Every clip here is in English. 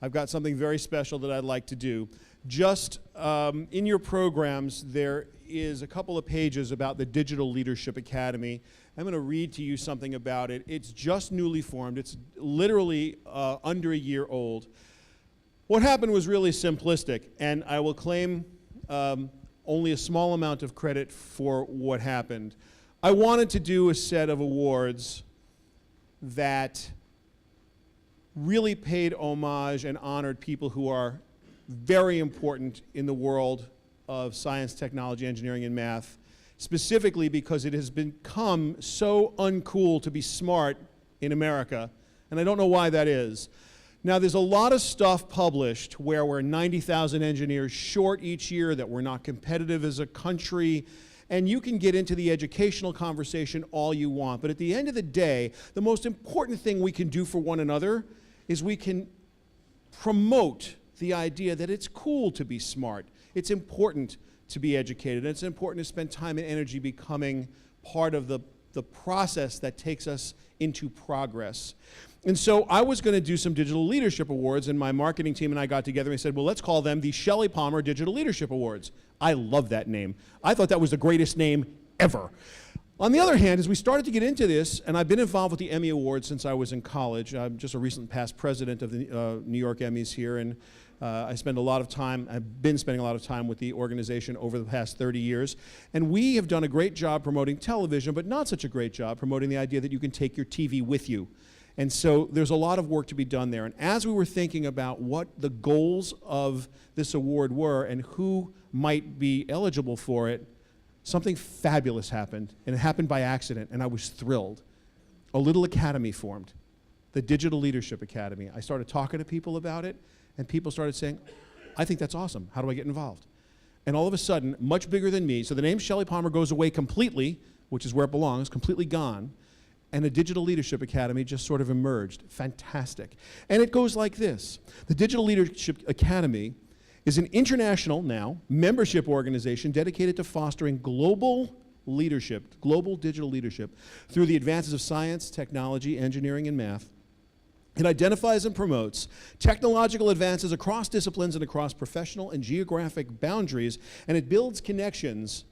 I've got something very special that I'd like to do. Just in your programs, there is a couple of pages about the Digital Leadership Academy. I'm going to read to you something about it. It's just newly formed. It's literally under a year old. What happened was really simplistic, and I will claim only a small amount of credit for what happened. I wanted to do a set of awards that really paid homage and honored people who are very important in the world of science, technology, engineering, and math, specifically because it has become so uncool to be smart in America, and I don't know why that is. Now, there's a lot of stuff published where we're 90,000 engineers short each year, that we're not competitive as a country, and you can get into the educational conversation all you want, but at the end of the day, the most important thing we can do for one another is we can promote the idea that it's cool to be smart. It's important to be educated, and it's important to spend time and energy becoming part of the process that takes us into progress. And so I was going to do some digital leadership awards, and my marketing team and I got together and said, well, let's call them the Shelley Palmer Digital Leadership Awards. I love that name. I thought that was the greatest name ever. On the other hand, as we started to get into this, and I've been involved with the Emmy Awards since I was in college. I'm just a recent past president of the New York Emmys here, and I've been spending a lot of time with the organization over the past 30 years. And we have done a great job promoting television, but not such a great job promoting the idea that you can take your TV with you. And so there's a lot of work to be done there. And as we were thinking about what the goals of this award were and who might be eligible for it, something fabulous happened, and it happened by accident, and I was thrilled. A little academy formed, the Digital Leadership Academy. I started talking to people about it, and people started saying, I think that's awesome. How do I get involved? And all of a sudden, much bigger than me, so the name Shelley Palmer goes away completely, which is where it belongs, completely gone, and a Digital Leadership Academy just sort of emerged. Fantastic. And it goes like this. The Digital Leadership Academy is an international, now, membership organization dedicated to fostering global leadership, global digital leadership, through the advances of science, technology, engineering, and math. It identifies and promotes technological advances across disciplines and across professional and geographic boundaries, and it builds connections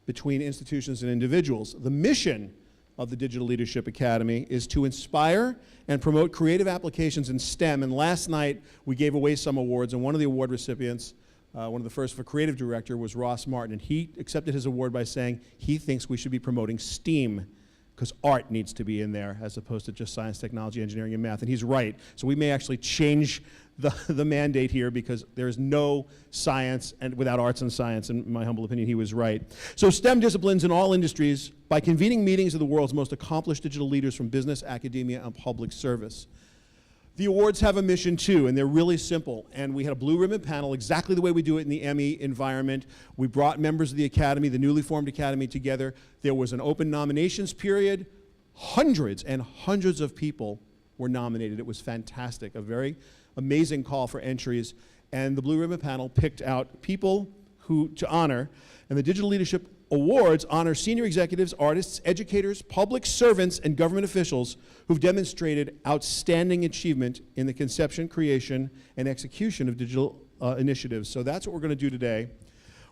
between institutions and individuals. The mission of the Digital Leadership Academy is to inspire and promote creative applications in STEM. And last night, we gave away some awards, and one of the award recipients, one of the first for creative director, was Ross Martin. And he accepted his award by saying he thinks we should be promoting STEAM, because art needs to be in there as opposed to just science, technology, engineering, and math. And he's right. So we may actually change the mandate here, because there is no science and without arts and science. In my humble opinion, he was right. So STEM disciplines in all industries, by convening meetings of the world's most accomplished digital leaders from business, academia, and public service. The awards have a mission too, and they're really simple. And we had a blue ribbon panel, exactly the way we do it in the Emmy environment. We brought members of the Academy, the newly formed Academy, together. There was an open nominations period. Hundreds and hundreds of people were nominated. It was fantastic, a very amazing call for entries. And the blue ribbon panel picked out people to honor. And the Digital Leadership Awards honor senior executives, artists, educators, public servants, and government officials who've demonstrated outstanding achievement in the conception, creation, and execution of digital initiatives. So that's what we're going to do today.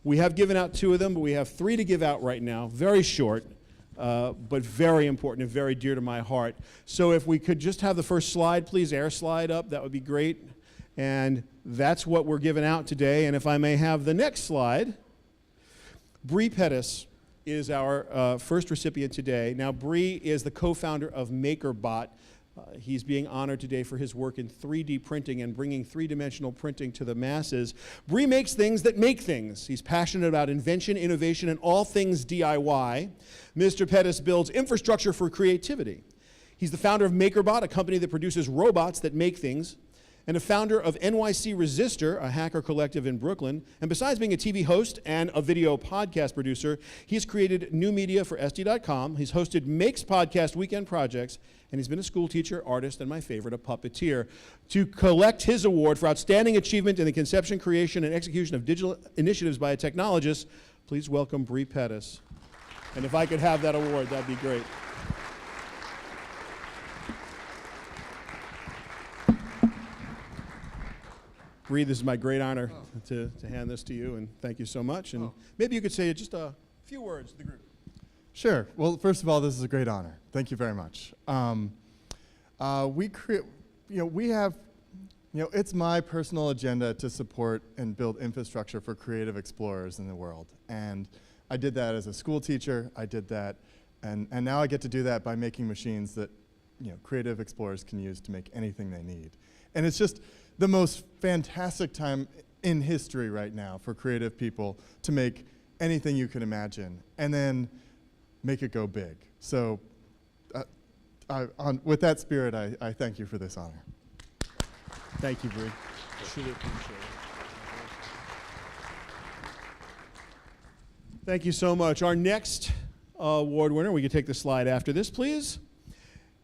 We have given out 2 of them, but we have 3 to give out right now, very short, but very important and very dear to my heart. So if we could just have the first slide, please, air slide up, that would be great. And that's what we're giving out today. And if I may have the next slide. Bree Pettis is our first recipient today. Now, Bree is the co-founder of MakerBot. He's being honored today for his work in 3D printing and bringing three-dimensional printing to the masses. Bree makes things that make things. He's passionate about invention, innovation, and all things DIY. Mr. Pettis builds infrastructure for creativity. He's the founder of MakerBot, a company that produces robots that make things, and a founder of NYC Resistor, a hacker collective in Brooklyn. And besides being a TV host and a video podcast producer, he's created new media for SD.com. He's hosted Makes Podcast Weekend Projects, and he's been a school teacher, artist, and my favorite, a puppeteer. To collect his award for outstanding achievement in the conception, creation, and execution of digital initiatives by a technologist, please welcome Bree Pettis. And if I could have that award, that'd be great. Bree, this is my great honor to hand this to you, and thank you so much. And maybe you could say just a few words to the group. Sure. Well, first of all, this is a great honor. Thank you very much. We have, it's my personal agenda to support and build infrastructure for creative explorers in the world. And I did that as a school teacher. I did that, and now I get to do that by making machines that, creative explorers can use to make anything they need. And it's just the most fantastic time in history right now for creative people to make anything you can imagine, and then make it go big. So with that spirit, I thank you for this honor. Thank you, Bree. Truly appreciate it. Thank you so much. Our next award winner, we can take the slide after this, please,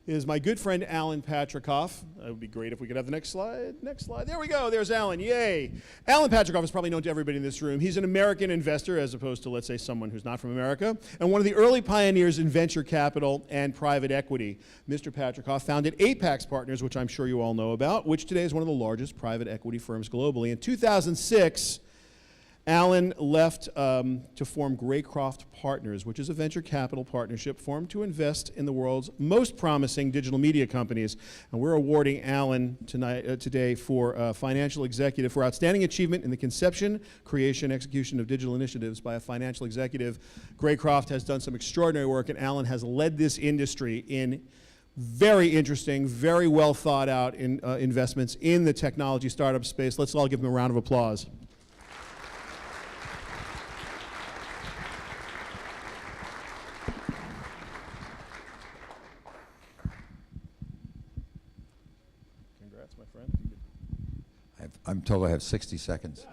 is my good friend Alan Patricof. It would be great if we could have the next slide. Next slide. There we go. There's Alan. Yay. Alan Patricof is probably known to everybody in this room. He's an American investor as opposed to, let's say, someone who's not from America, and one of the early pioneers in venture capital and private equity. Mr. Patricof founded Apax Partners, which I'm sure you all know about, which today is one of the largest private equity firms globally. In 2006, Alan left to form Graycroft Partners, which is a venture capital partnership formed to invest in the world's most promising digital media companies. And we're awarding Alan today for Financial Executive for outstanding achievement in the conception, creation, execution of digital initiatives by a financial executive. Graycroft has done some extraordinary work, and Alan has led this industry in very interesting, very well thought out investments in the technology startup space. Let's all give him a round of applause. I'm told I have 60 seconds.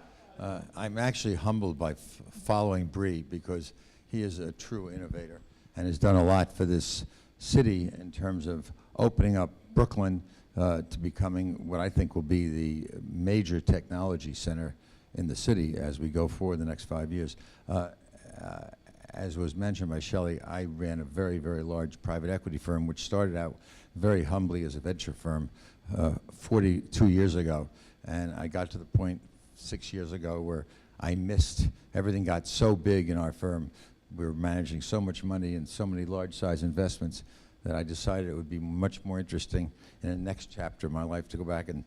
I'm actually humbled by following Bree because he is a true innovator and has done a lot for this city in terms of opening up Brooklyn to becoming what I think will be the major technology center in the city as we go forward the next 5 years. As was mentioned by Shelley, I ran a very, very large private equity firm which started out very humbly as a venture firm 42 years ago. And I got to the point 6 years ago where I missed, everything got so big in our firm, we were managing so much money and so many large size investments that I decided it would be much more interesting in the next chapter of my life to go back and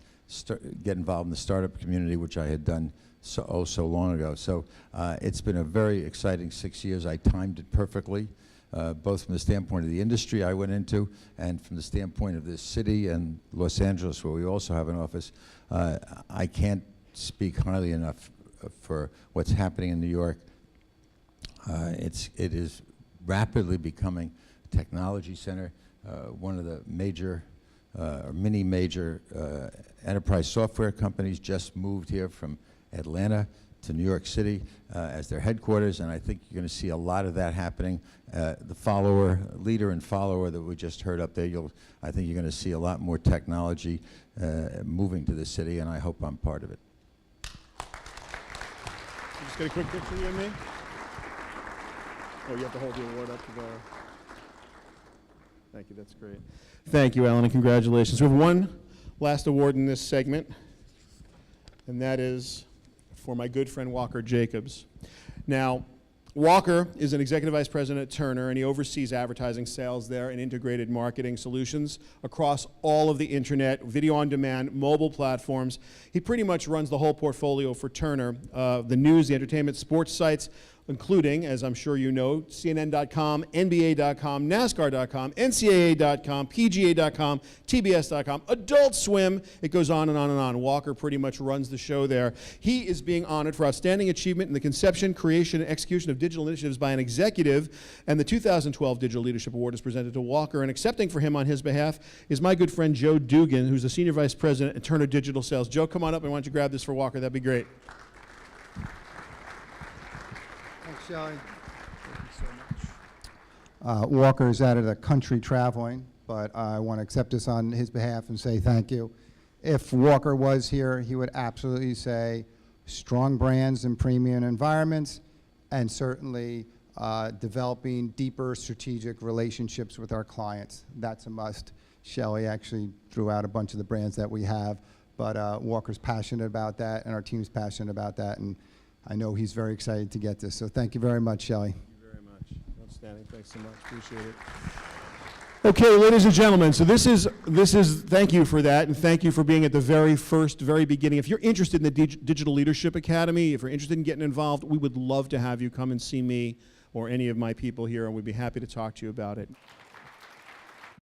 get involved in the startup community, which I had done so long ago. So it's been a very exciting 6 years. I timed it perfectly. Both from the standpoint of the industry I went into and from the standpoint of this city and Los Angeles, where we also have an office. I can't speak highly enough for what's happening in New York. It is rapidly becoming a technology center, one of the major, many major enterprise software companies just moved here from Atlanta to New York City as their headquarters, and I think you're going to see a lot of that happening. The leader and follower that we just heard up there, I think you're going to see a lot more technology moving to the city, and I hope I'm part of it. Just get a quick picture of you and me. Oh, you have to hold the award up to the... Thank you, that's great. Thank you, Alan, and congratulations. We have one last award in this segment, and that is for my good friend Walker Jacobs. Now, Walker is an executive vice president at Turner, and he oversees advertising sales there and integrated marketing solutions across all of the internet, video on demand, mobile platforms. He pretty much runs the whole portfolio for Turner, the news, the entertainment, sports sites, including, as I'm sure you know, CNN.com, NBA.com, NASCAR.com, NCAA.com, PGA.com, TBS.com, Adult Swim. It goes on and on and on. Walker pretty much runs the show there. He is being honored for outstanding achievement in the conception, creation, and execution of digital initiatives by an executive, and the 2012 Digital Leadership Award is presented to Walker, and accepting for him on his behalf is my good friend Joe Dugan, who's the Senior Vice President at Turner Digital Sales. Joe, come on up, and why don't you grab this for Walker? That'd be great. Shelley. Thank you so much. Walker is out of the country traveling, but I want to accept this on his behalf and say thank you. If Walker was here, he would absolutely say strong brands in premium environments and certainly developing deeper strategic relationships with our clients. That's a must. Shelley actually threw out a bunch of the brands that we have, but Walker's passionate about that, and our team's passionate about that, and I know he's very excited to get this. So thank you very much, Shelley. Thank you very much. Outstanding. Thanks so much. Appreciate it. Okay, ladies and gentlemen, so this is, thank you for that, and thank you for being at the very beginning. If you're interested in the Digital Leadership Academy, if you're interested in getting involved, we would love to have you come and see me or any of my people here, and we'd be happy to talk to you about it.